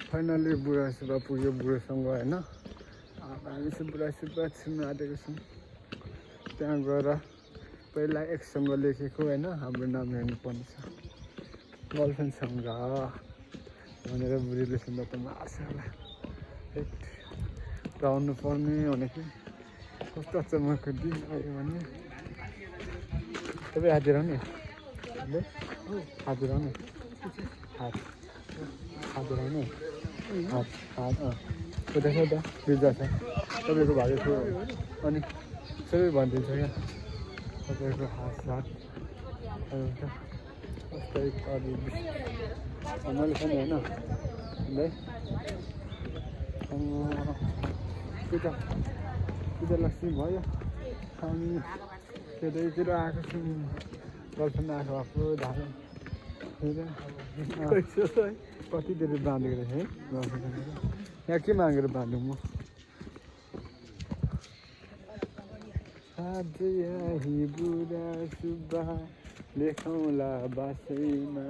Finally बुढासुब्बा पुग्यो बुढोसँग होइन। हामी चाहिँ बुढासुब्बा छिर्नु आँटेको छौँ। त्यहाँ गएर पहिला एक्ससँग लेखेको होइन हाम्रो नाम हेर्नुपर्ने छ। गर्लफ्रेन्डसँग भनेर बुढीले सुन्दा त मार्छ होला। र आउनु पर्ने भनेको कस्तो अचम्मको दिन आयो भने तपाईँ हाजिर आउने हाजिर आउने हाजिर आउने सोधा सोधा बिर्जा छ तपाईँको भएको थियो अनि सबै भनिदिन्छ क्या तपाईँको हात कस्तै मैले पनि होइन पूजा लक्ष्मी भयो हामी केटाकेटी आएको छौँ गर्लफ्रेन्ड आएको आफ्नो धारो कति धेरै बाँधेको रहेछ है गर्लफ्रेन्ड यहाँ के मागेर बाँधौँ म आज यही बुढा सुब्बा लेखौँला बासैमा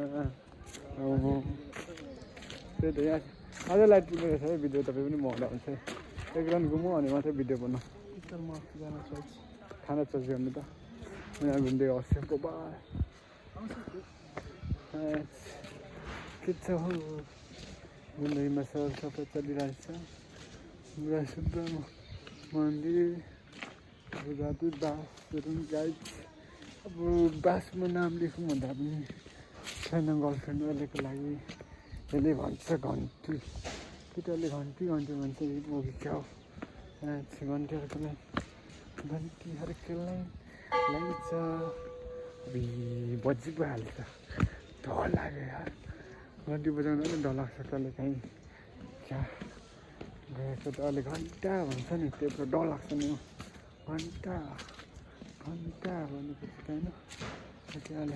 त्यही त यहाँ अझै लाइट पुग्ने रहेछ है भिडियो तपाईँ पनि मगाउँदा हुन्छ है एक राउन्ड घुमौँ अनि मात्रै भिडियो बनाऊ खाना चर्च गर्नु त यहाँ घुम्दै आउँछु गोबार के छ हौ जिन्दगीमा सबै चलिरहेछ बुढा सुब्बा मन्दिर जादु बासहरू गाइड अब बासमा नाम लेखौँ भन्दा पनि छैन गर्लफ्रेन्ड अहिलेको लागि यसले भन्छ घन्टी केटाले घन्टी भन्छ मुभी क्या हो घन्टीहरूको लागि घन्टीहरूको लाग्छ बजी पो हाल्छ डर लाग्यो यार घन्टी बजाउनु पनि डर लाग्छ कहिले काहीँ क्या गएको त अहिले घन्टा भन्छ नि त्यत्रो डर लाग्छ नि घन्टा भनेपछि त होइन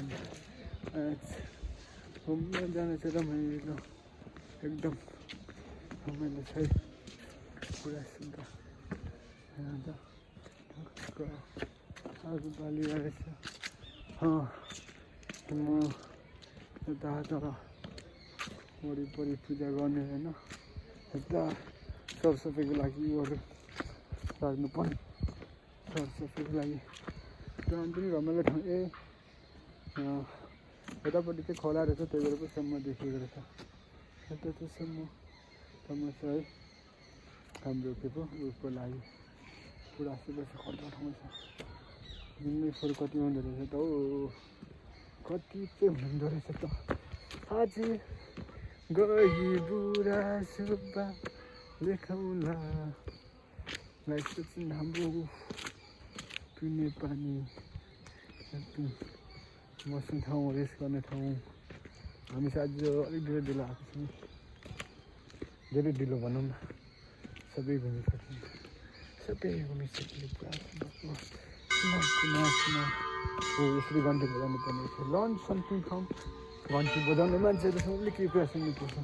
घुम्न जानु चाहिँ रमाइलो एकदम रमाइलो छ पुरा सुन्दा आगो बाली रहेछ म यता तर वरिपरि पूजा गर्ने होइन यता सरसफाइको लागि अरू राख्नुपर्ने सरसफाइको लागि त्यहाँ पनि रमाइलो ठाउँ यतापट्टि चाहिँ खोला रहेछ त्यही भएर पो सम्म देखिएको रहेछ यता चाहिँ सम्म छ है हाम्रो के पो उसको लागि पुरा सुब्बा छ खतरा ठाउँ छ जिन्दगी फेरि कति हुँदो रहेछ त हौ कति चाहिँ हुँदो रहेछ त आज गई बुढा सुब्बा लेखौँला चाहिँ हाम्रो पिउने पानी बस्ने ठाउँ रेस्ट गर्ने ठाउँ हामी चाहिँ आज अलिक धेरै ढिलो आएको छौँ धेरै ढिलो भनौँ न सबै घुमिसक्यौँ पुरा हो यसरी घन्टी बजाउनु पर्ने रहेछ लन्च समथिङ फ्रम घन्टी बजाउने मान्छेहरू सबैले के कुरा सुन्नुपर्छ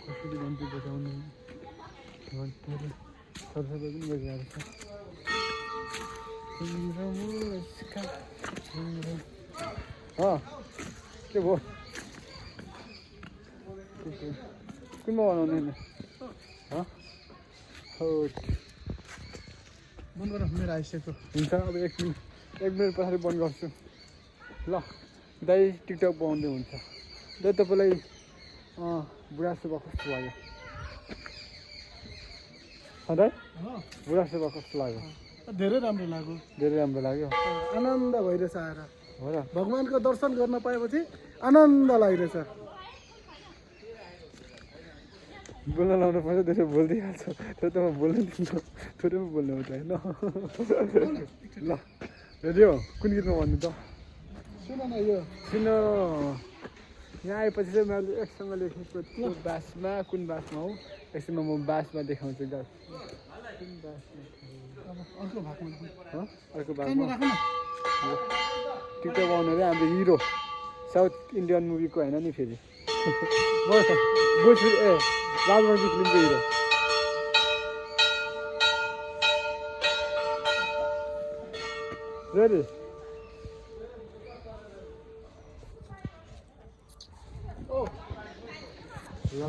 कसरी घन्टी बजाउने घन्टीहरू सरसफाइ पनि गरिरहेको छ के भयो कुनमा बनाउने बन्द गर मेरो आइसक्यो हुन्छ अब एक मिनट पछाडि बन्द गर्छु ल दाइ टिकटक बनाउँदै हुन्छ दाइ तपाईँलाई बुढा सुब्बा कस्तो लाग्यो दाइ बुढा सुब्बा कस्तो लाग्यो धेरै राम्रो लाग्यो आनन्द भइरहेछ आएर हो र भगवान्को दर्शन गर्न पाएपछि आनन्द लागिरहेछ बोल्न लाउनु पर्छ त्यसो बोलिदिइहाल्छ त्यो त म बोल्नु दिन्छु थोरै पो बोल्नु हुन्छ होइन ल रेडी हो कुन गीतमा भन्नु त सुन न यो सुन यहाँ आएपछि चाहिँ मैले एकसँग लेखेको त्यो बासमा कुन बासमा हो एकछिनमा म बासमा देखाउँछु गास कुन बासमा अर्को भागमा टिकटक बनाउनु अरे हाम्रो हिरो साउथ इन्डियन मुभीको होइन नि फेरि राजमौली फिल्मको हिरो रेडी ल